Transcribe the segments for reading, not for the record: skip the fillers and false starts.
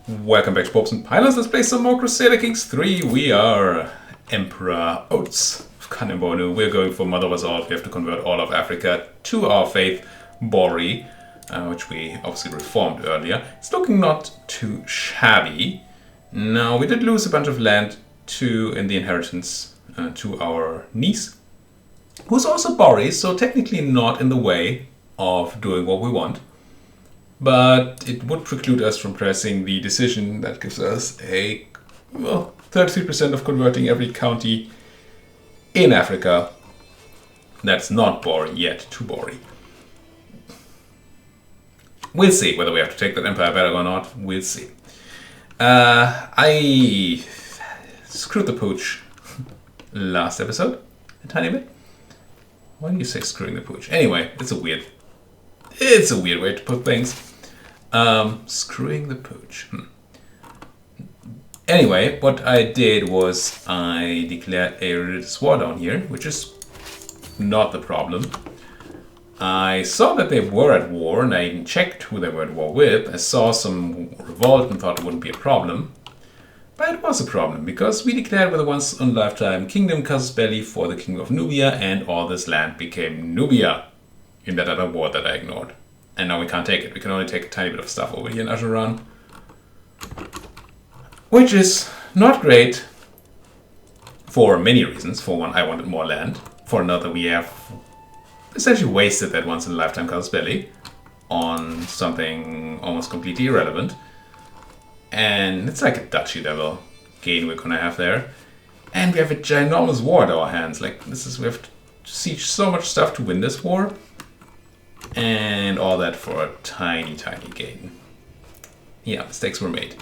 Welcome back to Popes and Pilots. Let's play some more Crusader Kings III. We are Emperor Oates of Kanembornu. We're going for Mother of us all. We have to convert all of Africa to our faith, Bori, which we obviously reformed earlier. It's looking not too shabby. Now, we did lose a bunch of land in the inheritance to our niece, who's also Bori, so technically not in the way of doing what we want. But it would preclude us from pressing the decision that gives us a 33% of converting every county in Africa that's not Bori yet to Bori. We'll see whether we have to take that empire back or not. We'll see. I screwed the pooch last episode a tiny bit. Why do you say screwing the pooch? Anyway, it's a weird way to put things. Screwing the pooch. Anyway, what I did was I declared a religious war down here, which is not the problem. I saw that they were at war, and I even checked who they were at war with. I saw some revolt and thought it wouldn't be a problem. But it was a problem, because we declared with a once-in-a-lifetime kingdom casus belli for the kingdom of Nubia, and all this land became Nubia in that other war that I ignored. And now we can't take it. We can only take a tiny bit of stuff over here in Ajuran. Which is not great for many reasons. For one, I wanted more land. For another, we have essentially wasted that once-in-a-lifetime casus belli on something almost completely irrelevant. And it's like a duchy level gain we're gonna have there. And we have a ginormous war at our hands. We have to siege so much stuff to win this war. And all that for a tiny, tiny gain. Yeah, mistakes were made.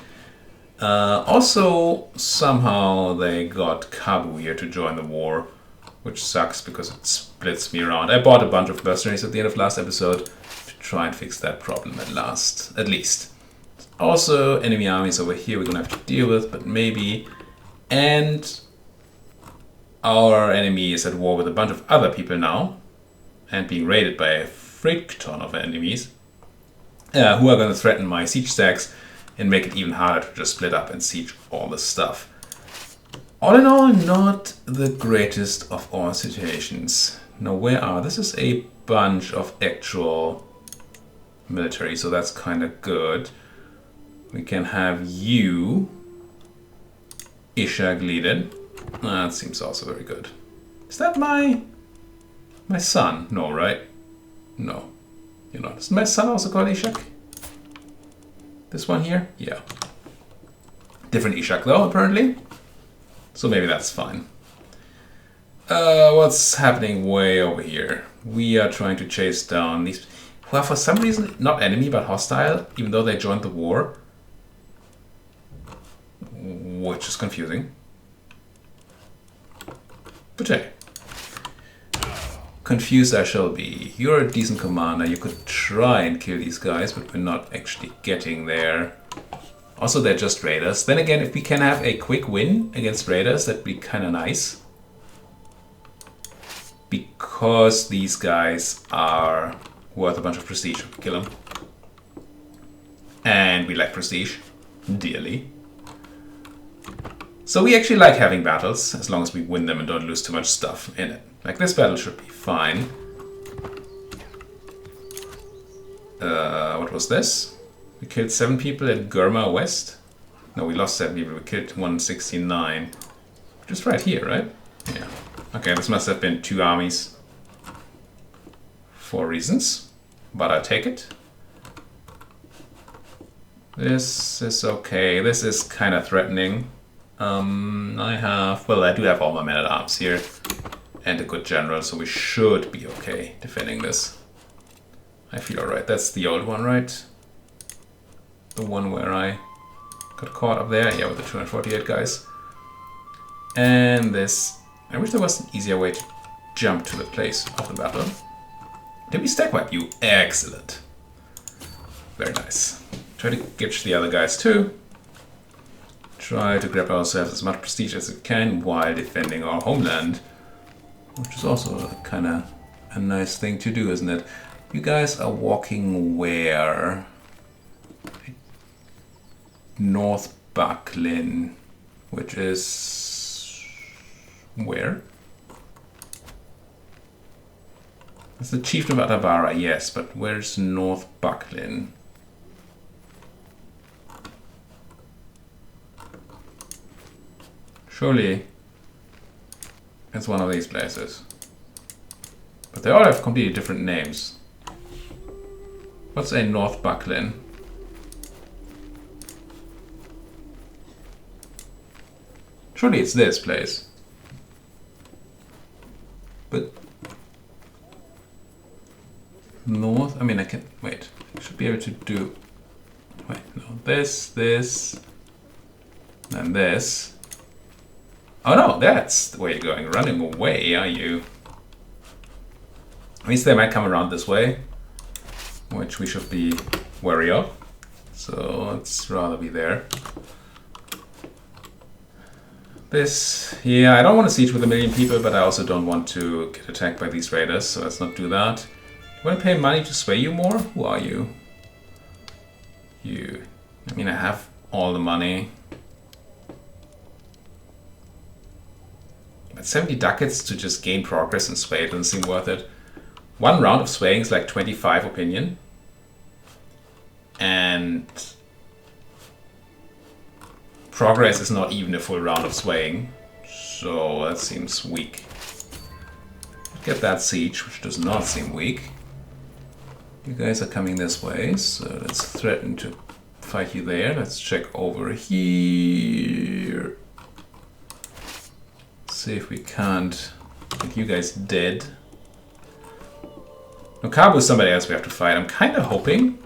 Also, somehow they got Kabu here to join the war, which sucks because it splits me around. I bought a bunch of mercenaries at the end of last episode to try and fix that problem at least. Also, enemy armies over here we're gonna have to deal with, but maybe. And our enemy is at war with a bunch of other people now, and being raided by a freak ton of enemies who are going to threaten my siege stacks and make it even harder to just split up and siege all this stuff. All in all, not the greatest of all situations. Now, this is a bunch of actual military, so that's kind of good. We can have you Ishak leaded. That seems also very good. Is that my son? No, right? No, you're not. Is my son also called Ishak? This one here? Yeah. Different Ishak though, apparently. So maybe that's fine. What's happening way over here? We are trying to chase down these who are for some reason not enemy but hostile, even though they joined the war. Which is confusing. But hey. Confused I shall be. You're a decent commander. You could try and kill these guys, but we're not actually getting there. Also, they're just raiders. Then again, if we can have a quick win against raiders, that'd be kind of nice. Because these guys are worth a bunch of prestige. Kill them. And we lack prestige. Dearly. So we actually like having battles, as long as we win them and don't lose too much stuff in it. Like, this battle should be fine. What was this? We killed 7 people at Gurma West? No, we lost 7 people. We killed 169. Just right here, right? Yeah. Okay, this must have been 2 armies. For reasons. But I'll take it. This is okay. This is kind of threatening. I do have all my men-at-arms here. And a good general, so we should be okay defending this. I feel alright. That's the old one, right? The one where I got caught up there. Yeah, with the 248 guys. And this. I wish there was an easier way to jump to the place of the battle. Did we stack wipe you? Excellent. Very nice. Try to get the other guys too. Try to grab ourselves as much prestige as we can while defending our homeland. Which is also kind of a nice thing to do, isn't it? You guys are walking where? North Bucklin, which is where? It's the chieftain of Atabara, yes, but where's North Bucklin? Surely it's one of these places. But they all have completely different names. What's a North Bucklin? Surely it's this place. But north, I mean I can, wait, I should be able to do, wait, no, this, and this. Oh no, that's the way you're going, running away, are you? At least they might come around this way, which we should be wary of. So let's rather be there. This, yeah, I don't want to siege with 1 million people, but I also don't want to get attacked by these raiders, so let's not do that. You want to pay money to sway you more? Who are you? You. I mean, I have all the money. But 70 ducats to just gain progress and sway, it doesn't seem worth it. One round of swaying is like 25 opinion. And progress is not even a full round of swaying. So that seems weak. Get that siege, which does not seem weak. You guys are coming this way, so let's threaten to fight you there. Let's check over here. See if we can't get you guys dead. No, Kabu is somebody else we have to fight. I'm kind of hoping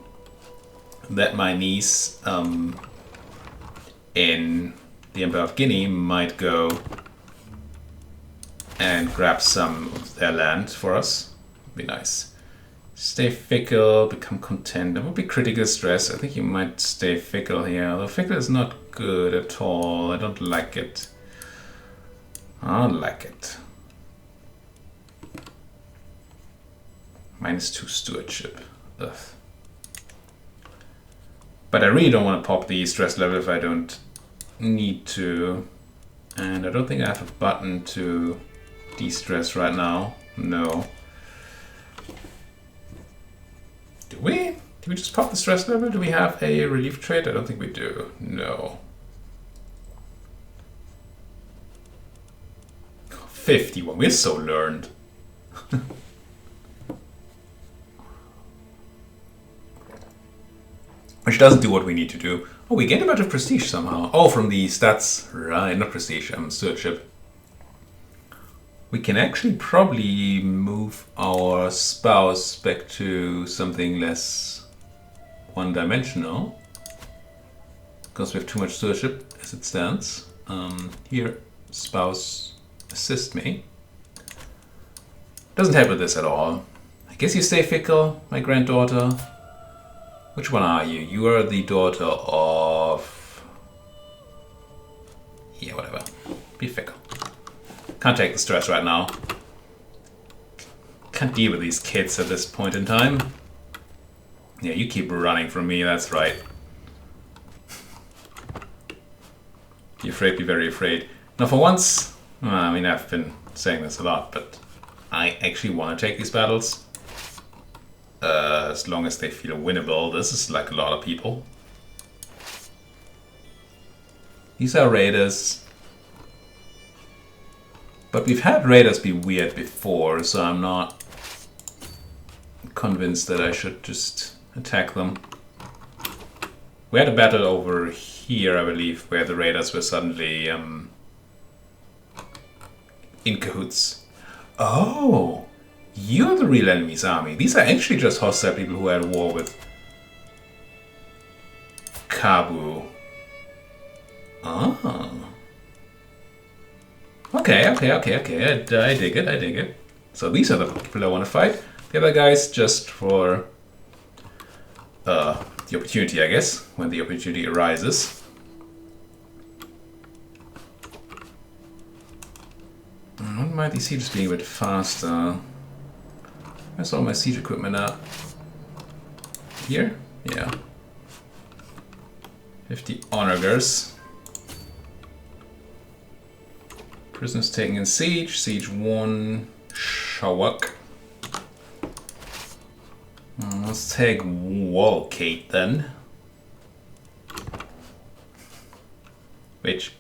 that my niece in the Empire of Guinea might go and grab some of their land for us. Would be nice. Stay fickle, become content. That would be critical stress. I think you might stay fickle here. Although fickle is not good at all. I don't like it. I don't like it. -2 stewardship. Ugh. But I really don't want to pop the stress level if I don't need to. And I don't think I have a button to de-stress right now. No. Do we? Do we just pop the stress level? Do we have a relief trait? I don't think we do. No. 51. We're so learned. Which doesn't do what we need to do. Oh, we gained a bunch of prestige somehow. Oh, from the stats. Right, not prestige, stewardship. We can actually probably move our spouse back to something less one-dimensional. Because we have too much stewardship as it stands. Here, spouse, assist me. Doesn't help with this at all. I guess you stay fickle, my granddaughter. Which one are you? You are the daughter of... Yeah, whatever. Be fickle. Can't take the stress right now. Can't deal with these kids at this point in time. Yeah, you keep running from me, that's right. Be afraid, be very afraid. Now for once, well, I mean I've been saying this a lot, but I actually want to take these battles. As long as they feel winnable. This is like a lot of people. These are raiders. But we've had raiders be weird before, so I'm not convinced that I should just attack them. We had a battle over here, I believe, where the raiders were suddenly in cahoots. Oh! You're the real enemy's army. These are actually just hostile people who are at war with Kabu. Ah. Okay. I dig it. So these are the people I want to fight. The other guys just for the opportunity, I guess, when the opportunity arises. Wouldn't mind these sieges being a bit faster. Where's all my siege equipment at? Here? Yeah. 50 onagers. Prisoners taken in siege. Siege 1. Shawak. Let's take Walcate then. Which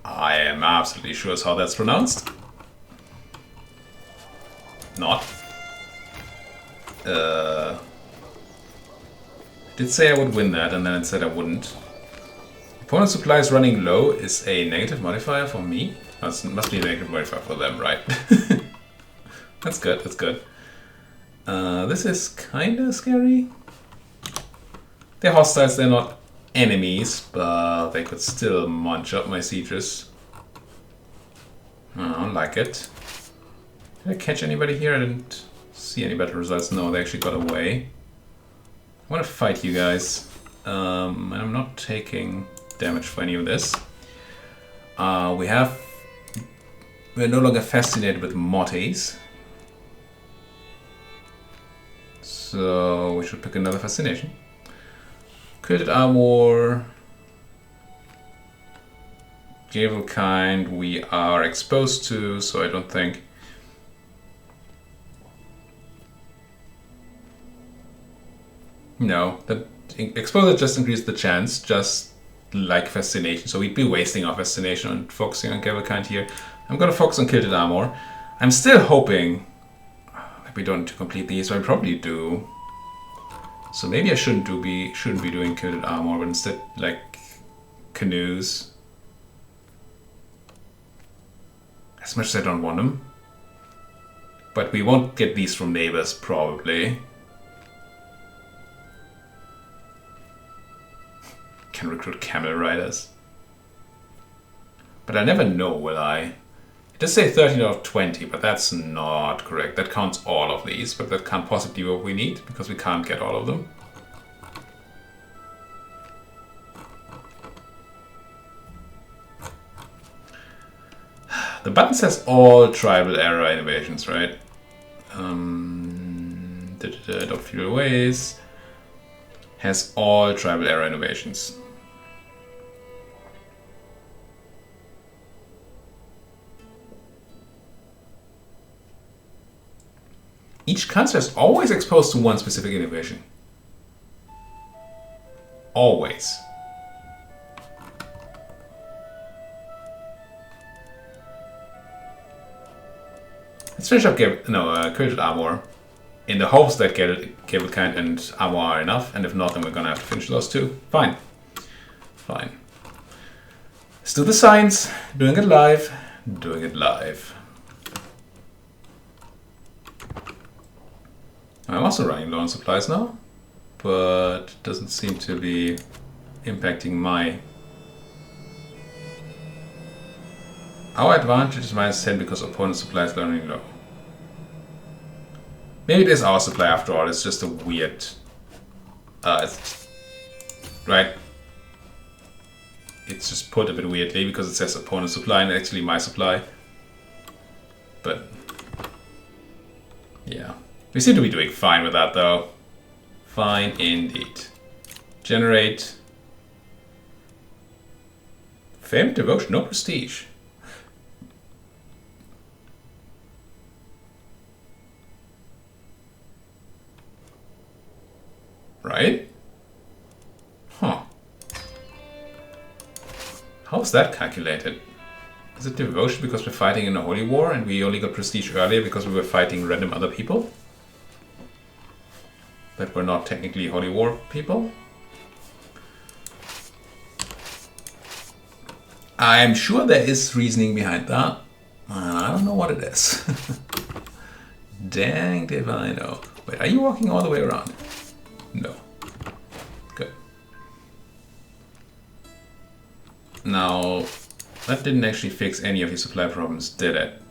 I am absolutely sure is how that's pronounced. Not. I did say I would win that, and then it said I wouldn't. Opponent supplies running low is a negative modifier for me. That must be a negative modifier for them, right? That's good, that's good. This is kinda scary. They're hostiles, they're not enemies, but they could still munch up my sieges. I don't like it. Did I catch anybody here? I didn't see any battle results. No, they actually got away. I want to fight you guys. And I'm not taking damage for any of this. We're no longer fascinated with motties. So we should pick another fascination. Quilted armor. Gavelkind we are exposed to, so I don't think. No, the exposure just increased the chance, just like fascination. So we'd be wasting our fascination on focusing on Gavelkind here. I'm gonna focus on Kilted Armor. I'm still hoping that we don't complete these, so I probably do. So maybe I shouldn't be doing Kilted Armor, but instead like canoes. As much as I don't want them. But we won't get these from neighbors probably. Can recruit camel riders. But I never know, will I? It does say 13 out of 20, but that's not correct. That counts all of these, but that can't possibly be what we need, because we can't get all of them. The button says all tribal era innovations, right? Don't Fuel Ways has all tribal era innovations. Each country is always exposed to one specific innovation. Always. Let's finish up Quilted Armor in the hopes that Gavelkind and Armor are enough, and if not, then we're gonna have to finish those two. Fine. Fine. Let's do the science. Doing it live. Doing it live. I'm also running low on supplies now, but it doesn't seem to be impacting my... Our advantage is -10 because opponent supply is running low. Maybe it is our supply after all, it's just a weird... right? It's just put a bit weirdly because it says opponent supply and actually my supply. But... yeah. We seem to be doing fine with that though. Fine indeed. Generate. Fame, devotion, no prestige. Right? Huh. How's that calculated? Is it devotion because we're fighting in a holy war and we only got prestige earlier because we were fighting random other people? That we're not technically holy war people? I'm sure there is reasoning behind that. I don't know what it is. Dang if I know. Wait, are you walking all the way around? No. Good. Now, that didn't actually fix any of your supply problems, did it?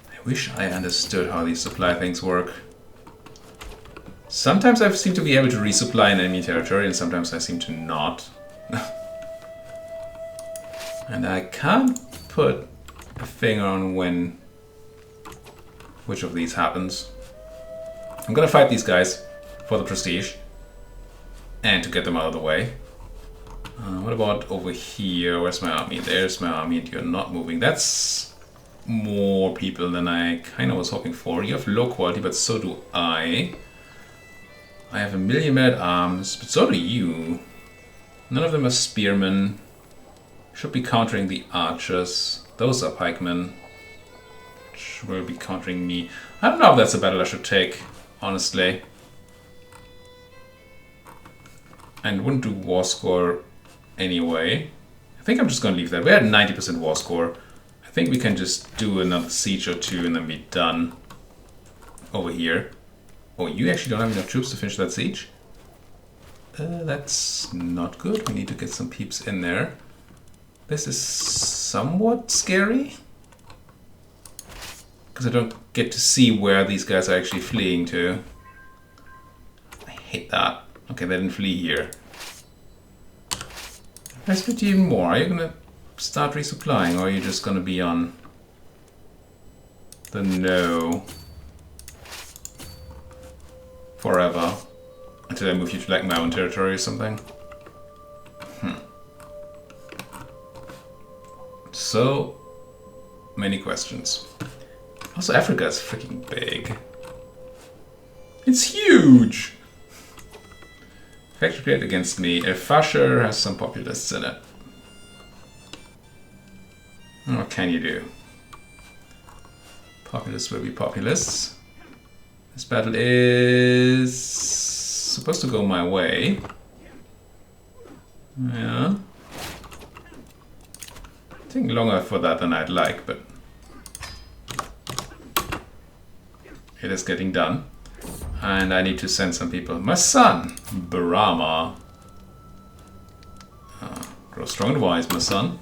I wish I understood how these supply things work. Sometimes I seem to be able to resupply in enemy territory, and sometimes I seem to not. And I can't put a finger on which of these happens. I'm gonna fight these guys for the prestige and to get them out of the way. What about over here? Where's my army? There's my army, and you're not moving. That's more people than I kind of was hoping for. You have low quality, but so do I. I have 1,000,000 men-at-arms, but so do you. None of them are spearmen. Should be countering the archers. Those are pikemen. Which will be countering me. I don't know if that's a battle I should take, honestly. And wouldn't do war score anyway. I think I'm just gonna leave that. We're at 90% war score. I think we can just do another siege or two and then be done over here. Oh, you actually don't have enough troops to finish that siege? That's not good. We need to get some peeps in there. This is somewhat scary. Because I don't get to see where these guys are actually fleeing to. I hate that. Okay, they didn't flee here. I split you even more. Are you gonna start resupplying, or are you just gonna be on the no forever until I move you to like my own territory or something? So many questions. Also, Africa is freaking big. It's huge! Factory Gate against me. Fasher has some populists in it. What can you do? Populists will be populists. This battle is supposed to go my way. Yeah. Taking longer for that than I'd like, but it is getting done. And I need to send some people. My son, Daurama. Grow strong and wise, my son.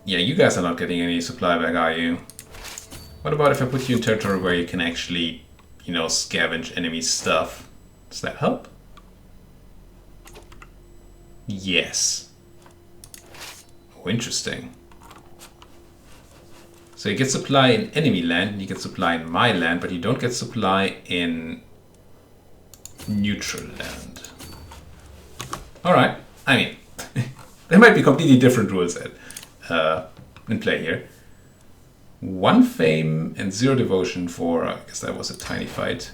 Yeah, you guys are not getting any supply back, are you? What about if I put you in territory where you can actually, you know, scavenge enemy stuff? Does that help? Yes. Oh, interesting. So you get supply in enemy land, and you get supply in my land, but you don't get supply in neutral land. Alright, I mean, there might be completely different rules in play here. 1 fame and 0 devotion for, I guess that was a tiny fight.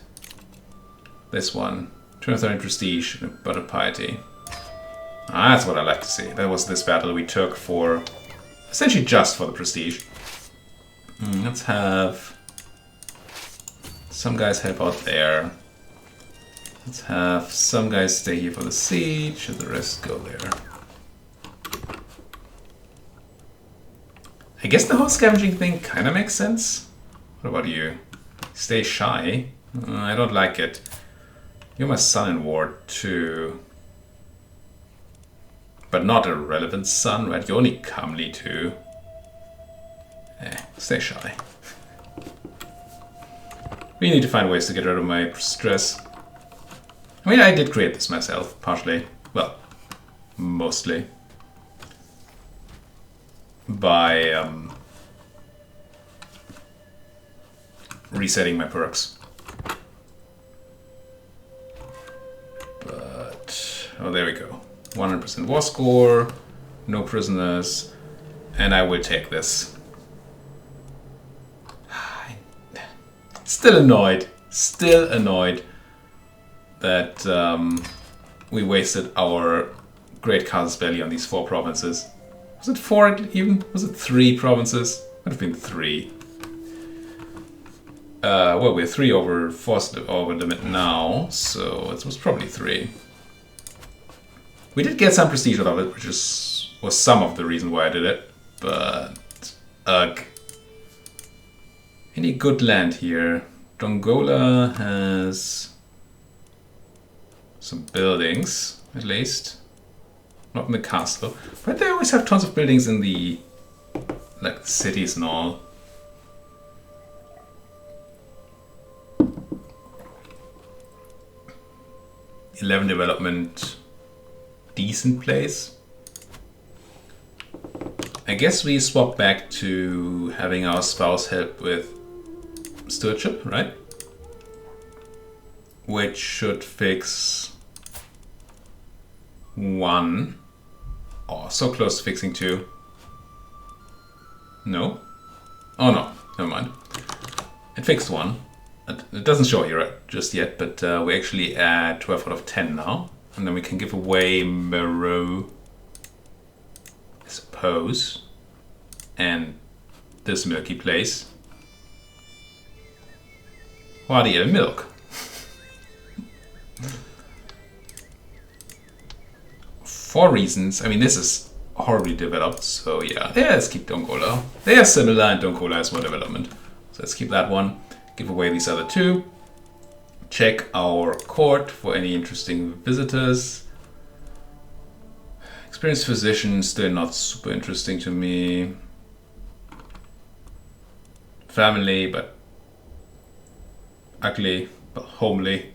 This one, 230 prestige, but a piety. That's what I like to see. That was this battle we took for, essentially just for the prestige. Let's have some guys help out there. Let's have some guys stay here for the siege, and the rest go there. I guess the whole scavenging thing kind of makes sense. What about you? Stay shy? I don't like it. You're my son-in-law too. But not a relevant son, right? You're only comely too. Stay shy. We need to find ways to get rid of my stress. I mean, I did create this myself, partially. Well, mostly. By resetting my perks. But, oh, there we go. 100% war score, no prisoners, and I will take this. Still annoyed that we wasted our great casus belli on these 4 provinces. Was it 4 even? Was it 3 provinces? Might have been 3. Well, we're 3 over 4 over limit now, so it was probably 3. We did get some prestige out of it, which was some of the reason why I did it, but ugh. Any good land here? Dongola has some buildings, at least. Not in the castle, but they always have tons of buildings in the, like, cities and all. '11 development, decent place. I guess we swap back to having our spouse help with stewardship, right? Which should fix 1. Oh, so close to fixing 2. No? Oh no, never mind. It fixed 1. It doesn't show here just yet, but we're actually at 12 out of 10 now. And then we can give away Moreau, I suppose, and this milky place. Wadiel milk. 4 reasons. I mean, this is horribly developed, so yeah. Let's keep Dongola. They are similar, and Dongola has more development. So let's keep that one. Give away these other 2. Check our court for any interesting visitors. Experienced physician, still not super interesting to me. Family, but ugly, but homely.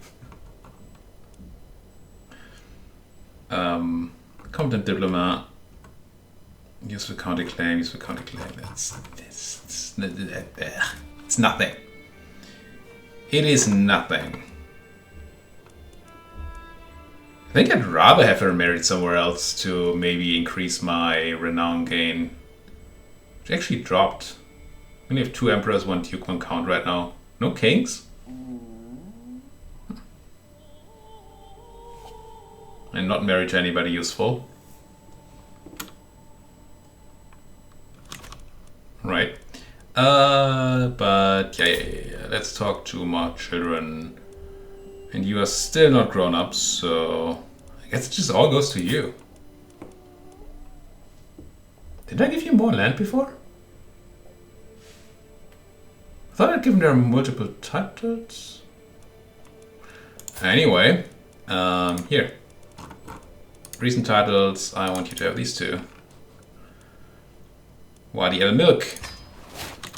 Competent diplomat. Use for county claim, use for county claim. It's nothing. It is nothing. I think I'd rather have her married somewhere else to maybe increase my renown gain. Which actually dropped. We only have 2 emperors, 1 duke, 1 count right now. No kings? And not married to anybody useful. Right. But yeah. Let's talk to my children. And you are still not grown up, so I guess it just all goes to you. Did I give you more land before? I thought I'd given them multiple titles. Anyway, here. Recent titles, I want you to have these 2. Wadi El Milk.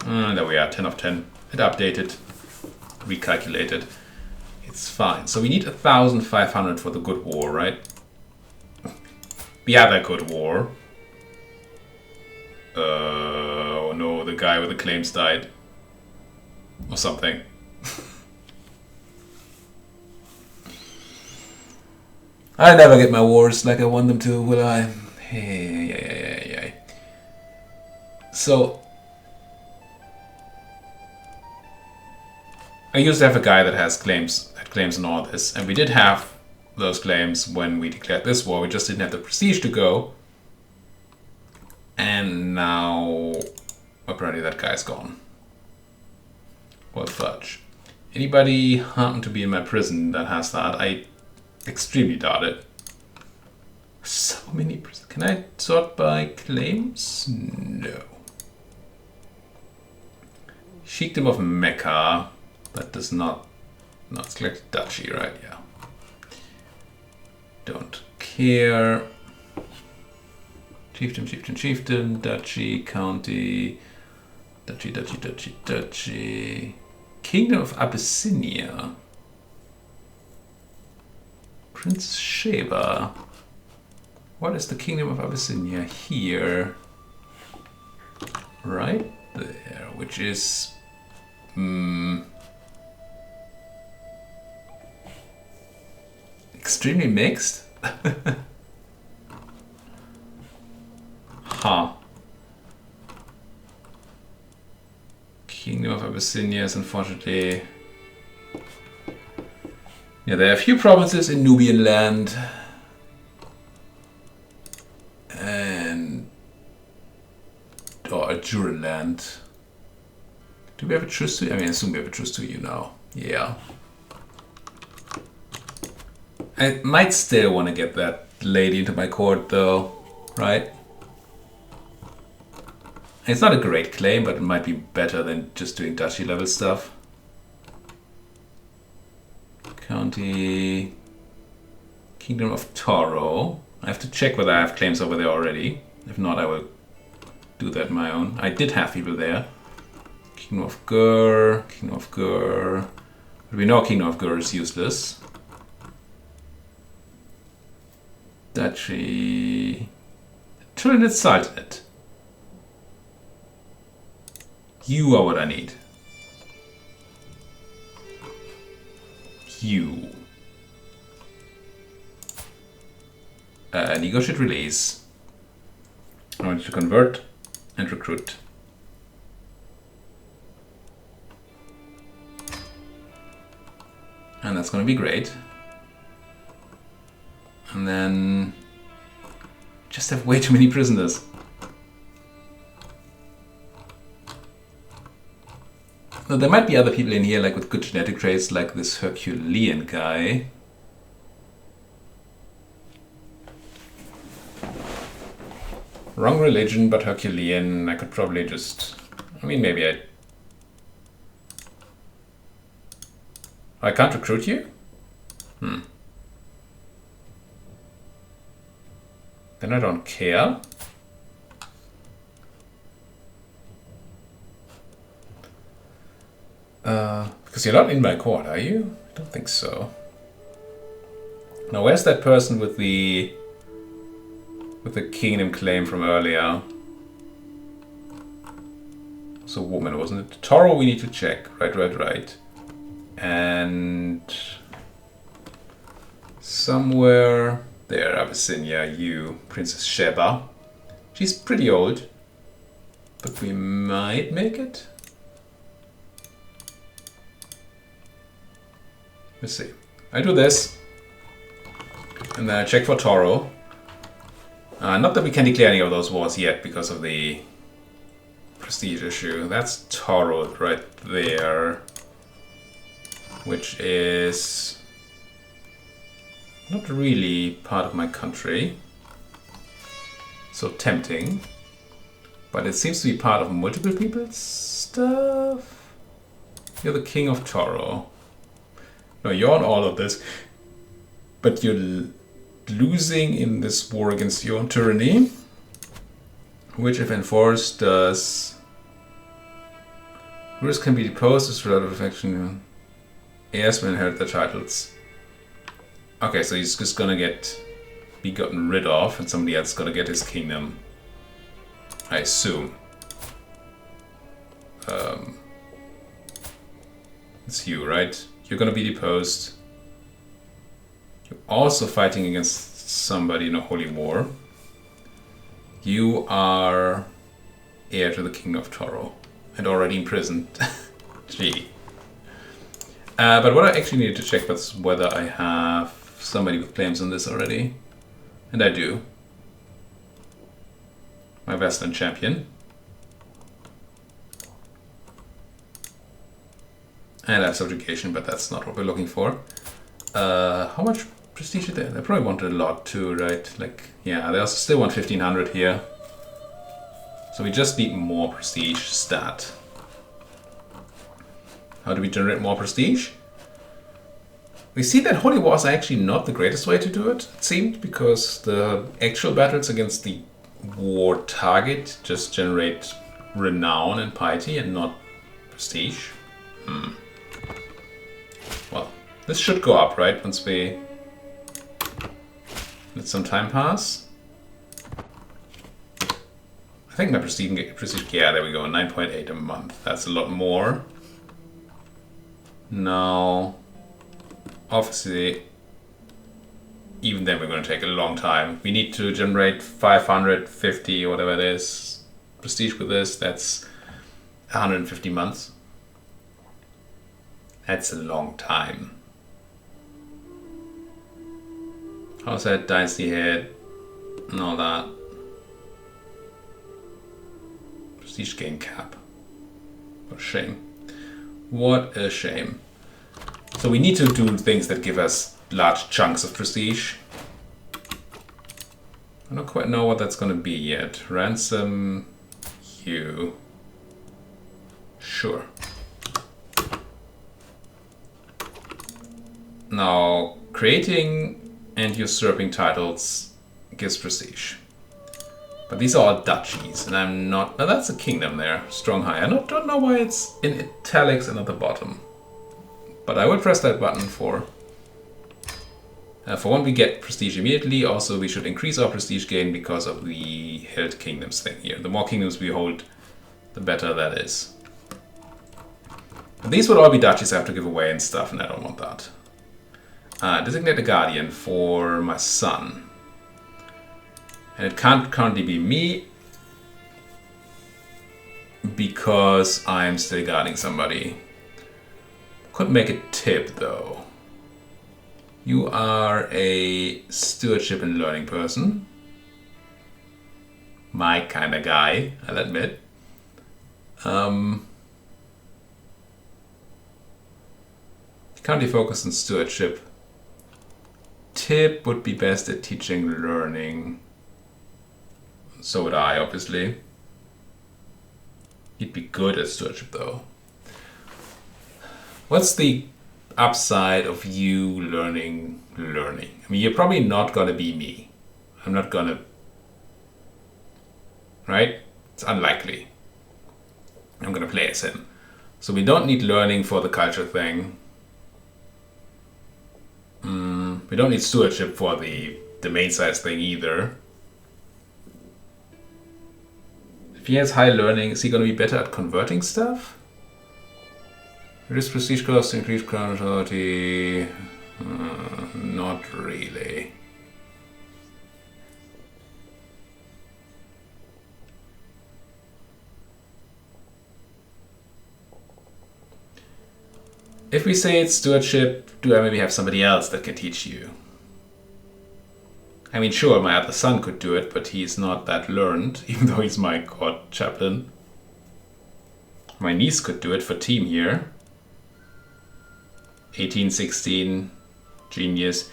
There we are, 10 of 10. It updated, recalculated. It's fine. So we need 1,500 for the good war, right? The other good war. Oh no, the guy with the claims died. Or something. I never get my wars like I want them to, will I? Hey. So I used to have a guy that had claims on all this, and we did have those claims when we declared this war. We just didn't have the prestige to go. And now apparently that guy's gone. What fudge. Anybody happen to be in my prison that has that? I extremely doubt it. So many prisons. Can I sort by claims? No. Sheikdom of Mecca. That does not... No, it's like duchy, right? Yeah. Don't care. Chieftain, duchy, county, duchy. Kingdom of Abyssinia. Prince Sheba. What is the Kingdom of Abyssinia? Here. Right there, which is... extremely mixed. Huh. Kingdom of Abyssinia is unfortunately... Yeah, there are a few provinces in Nubian land. And... or Ajuran land. Do we have a truce to you? I mean, I assume we have a truce to you now. Yeah. I might still want to get that lady into my court though, right? It's not a great claim, but it might be better than just doing duchy level stuff. County... Kingdom of Toro. I have to check whether I have claims over there already. If not, I will do that on my own. I did have people there. Kingdom of Gur. But we know Kingdom of Gur is useless. Duchy... Sultanate. You are what I need. You. Negotiate release. I want you to convert and recruit. And that's going to be great. And then just have way too many prisoners. Now, there might be other people in here like with good genetic traits, like this Herculean guy. Wrong religion, but Herculean. I could probably just... I mean, maybe I can't recruit you? Then I don't care. Because you're not in my court, are you? I don't think so. Now, where's that person with the kingdom claim from earlier? It's a woman, wasn't it? Toro we need to check. Right. And somewhere there, Abyssinia, you, Princess Sheba. She's pretty old, but we might make it. Let's see. I do this, and then I check for Toro. Not that we can declare any of those wars yet because of the prestige issue. That's Toro right there, which is not really part of my country. So tempting. But it seems to be part of multiple people's stuff. You're the king of Toro. No, you're on all of this. But you're losing in this war against your own tyranny. Which, if enforced, does... Rulers can be deposed as a result of affection. Heirs will inherit their titles. Okay, so he's just gonna be gotten rid of, and somebody else is gonna get his kingdom. I assume. It's you, right? You're gonna be deposed. You're also fighting against somebody in a holy war. You are heir to the king of Toro, and already imprisoned. Gee. But what I actually need to check is whether I have somebody with claims on this already. And I do. My Western champion. And I have subjugation, but that's not what we're looking for. How much prestige is there? They probably wanted a lot too, right? Like, yeah, they also still want 1500 here. So we just need more prestige stat. How do we generate more prestige? We see that holy wars are actually not the greatest way to do it, it seemed, because the actual battles against the war target just generate renown and piety and not prestige. Well, this should go up, right? Once we let some time pass. I think my prestige, yeah, there we go, 9.8 a month. That's a lot more. Now, obviously, even then we're going to take a long time. We need to generate 550 or whatever it is prestige with this. That's 150 months. That's a long time. How's that dynasty head and all that? Prestige gain cap. What a shame. What a shame. So we need to do things that give us large chunks of prestige. I don't quite know what that's going to be yet. Ransom you. Sure. Now, creating and usurping titles gives prestige. But these are all duchies, and I'm not... Now that's a kingdom there, strong high. I don't know why it's in italics and at the bottom. But I will press that button for when we get prestige immediately. Also, we should increase our prestige gain because of the held kingdoms thing here. The more kingdoms we hold, the better that is. These would all be duchies I have to give away and stuff, and I don't want that. Designate a guardian for my son. And it can't currently be me, because I'm still guarding somebody. Could make a tip, though. You are a stewardship and learning person. My kind of guy, I'll admit. Currently focused on stewardship. Tip would be best at teaching learning. So would I, obviously. He'd be good at stewardship, though. What's the upside of you learning? I mean, you're probably not gonna be me. I'm not gonna... Right? It's unlikely. I'm gonna play as him. So we don't need learning for the culture thing. We don't need stewardship for the main size thing either. If he has high learning, is he gonna be better at converting stuff? Reduce prestige cost, increase crown authority. Not really. If we say it's stewardship, do I maybe have somebody else that can teach you? I mean, sure, my other son could do it, but he's not that learned, even though he's my court chaplain. My niece could do it for team here. 18, 16, genius.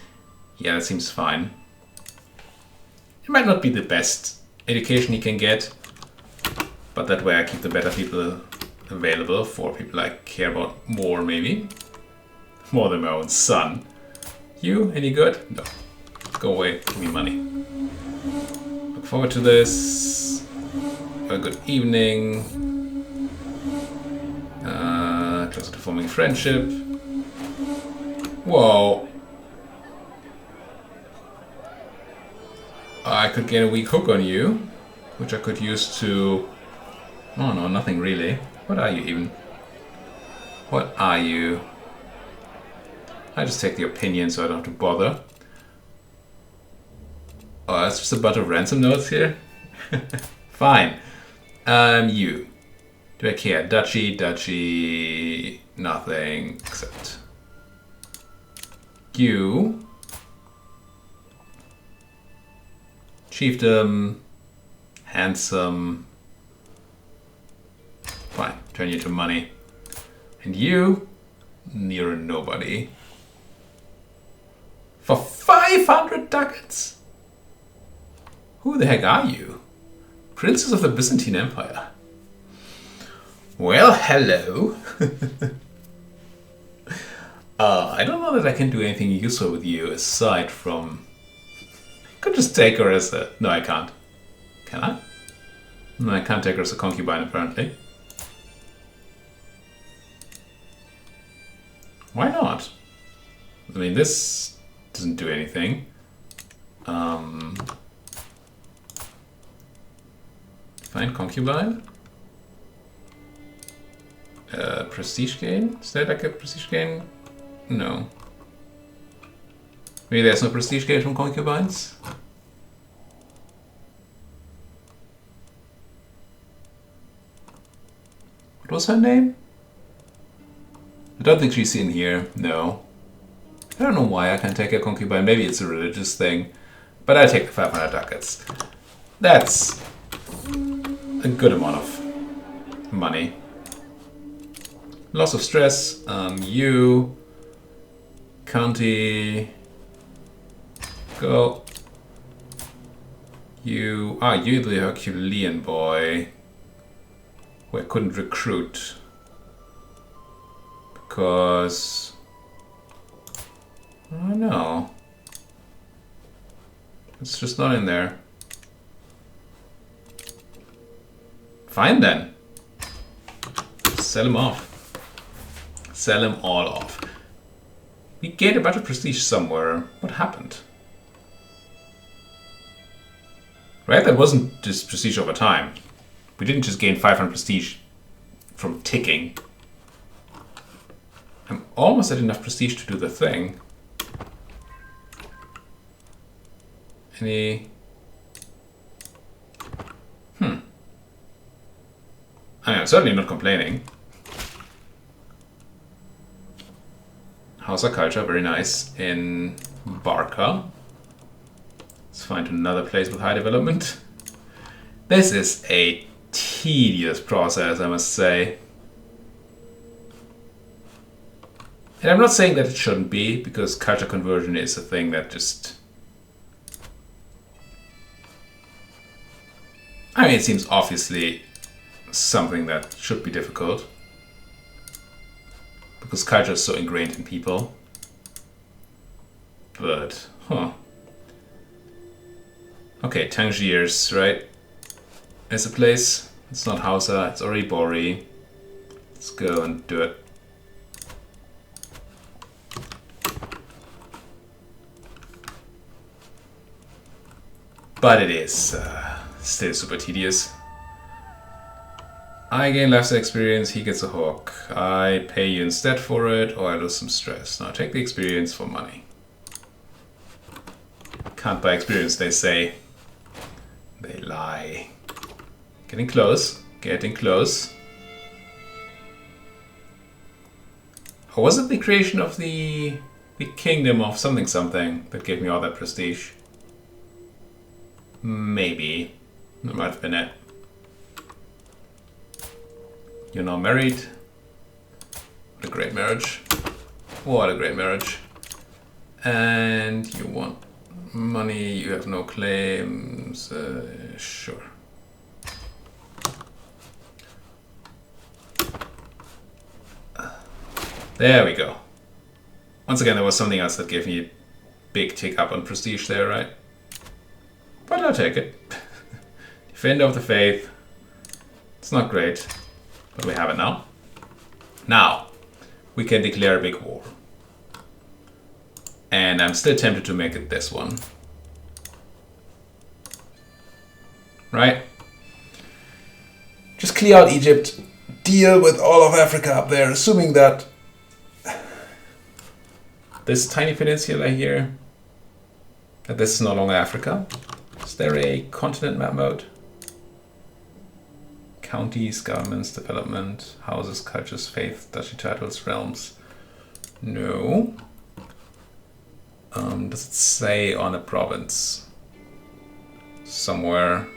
Yeah, that seems fine. It might not be the best education he can get, but that way I keep the better people available for people I care about more, maybe. More than my own son. You, any good? No. Go away, give me money. Look forward to this. Have a good evening. Closer to forming friendship. Whoa. I could get a weak hook on you, which I could use to... Oh no, nothing really. What are you even? What are you? I just take the opinion so I don't have to bother. Oh, that's just a bunch of ransom notes here? Fine. You. Do I care? Duchy, nothing, except... You. Chiefdom. Handsome. Fine, turn you to money. And you, near a nobody. For 500 ducats? Who the heck are you? Princess of the Byzantine Empire. Well, hello. I don't know that I can do anything useful with you aside from... I could just take her as a... No, I can't. Can I? No, I can't take her as a concubine, apparently. Why not? I mean, this doesn't do anything. Find concubine. Prestige gain? Is there like a prestige gain? No. Maybe there's no prestige gain from concubines? What was her name? I don't think she's in here, no. I don't know why I can't take a concubine. Maybe it's a religious thing. But I take the 500 ducats. That's a good amount of money. Loss of stress. You. County. Go. You. Ah, you the Herculean boy. Who I couldn't recruit. Because... I don't know. It's just not in there. Fine then. Sell them off. Sell them all off. We gained a bunch of prestige somewhere. What happened? Right? That wasn't just prestige over time. We didn't just gain 500 prestige from ticking. I'm almost at enough prestige to do the thing. Any... I'm certainly not complaining. Hausa culture, very nice in Barca. Let's find another place with high development. This is a tedious process, I must say. And I'm not saying that it shouldn't be, because culture conversion is a thing that just... I mean, it seems obviously something that should be difficult. Because culture is so ingrained in people. But, Okay, Tangiers, right? Is a place. It's not Hausa, it's already Bori. Let's go and do it. But it is still super tedious. I gain lifestyle experience, he gets a hook. I pay you instead for it, or I lose some stress. Now take the experience for money. Can't buy experience, they say. They lie. Getting close, getting close. Or was it the creation of the kingdom of something something that gave me all that prestige? Maybe. That might have been it. You're now married. What a great marriage. What a great marriage. And you want money, you have no claims. Sure. There we go. Once again, there was something else that gave me a big tick up on prestige there, right? But I'll take it. Defender of the Faith. It's not great, but we have it now. Now, we can declare a big war. And I'm still tempted to make it this one. Right? Just clear out Egypt. Deal with all of Africa up there, assuming that this tiny peninsula here, that this is no longer Africa. Is there a continent map mode? Counties, governments, development, houses, cultures, faith, duchy titles, realms. No. Does it say on a province? Somewhere.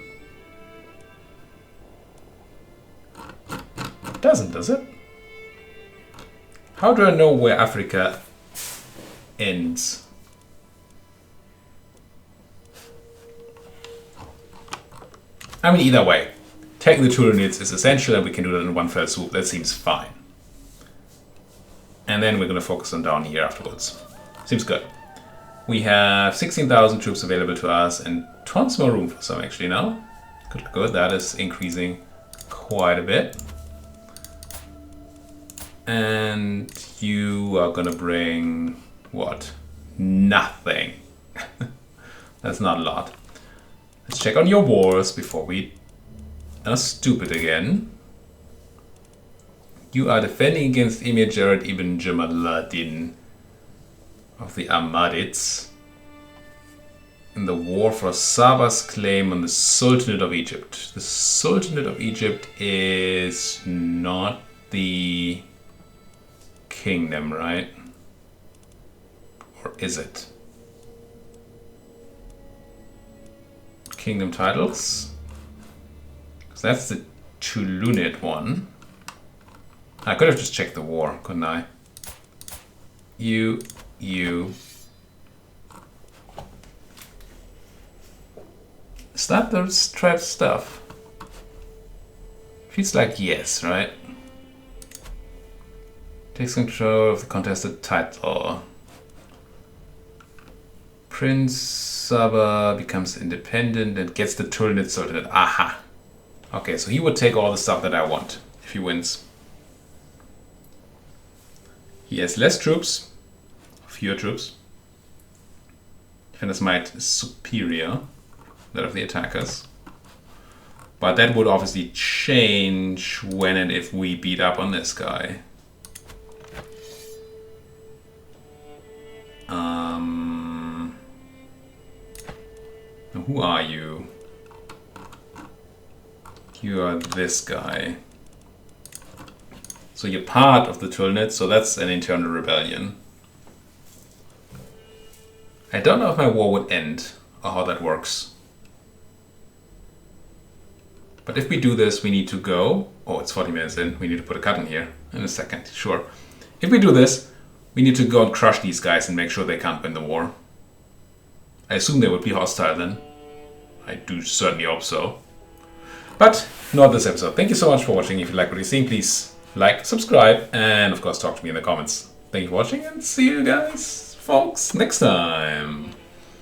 It doesn't, does it? How do I know where Africa ends? I mean, either way, taking the 2 units is essential and we can do that in one fell swoop. That seems fine. And then we're going to focus on down here afterwards. Seems good. We have 16,000 troops available to us and tons more room for some actually now. Good, good. That is increasing quite a bit. And you are going to bring what? Nothing. That's not a lot. Let's check on your wars before we are stupid again. You are defending against Emir Jared ibn Jamaluddin of the Ahmadids in the war for Saba's claim on the Sultanate of Egypt. The Sultanate of Egypt is not the kingdom, right? Or is it? Kingdom titles. Because that's the Tulunid one. I could have just checked the war, couldn't I? You. Is that the striped stuff? Feels like yes, right? Takes control of the contested title. Prince Saba becomes independent and gets the Tulunid Sultanate. Aha! Okay, so he would take all the stuff that I want if he wins. He has less troops, fewer troops. Defender's might is superior, that of the attackers. But that would obviously change when and if we beat up on this guy. Who are you? You are this guy. So you're part of the Tulnit, so that's an internal rebellion. I don't know if my war would end, or how that works. But if we do this, we need to go... Oh, it's 40 minutes in. We need to put a cut in here in a second. Sure. If we do this, we need to go and crush these guys and make sure they can't win the war. I assume they would be hostile then. I do certainly hope so. But not this episode. Thank you so much for watching. If you like what you're seeing, please like, subscribe, and of course talk to me in the comments. Thank you for watching, and see you guys, folks, next time.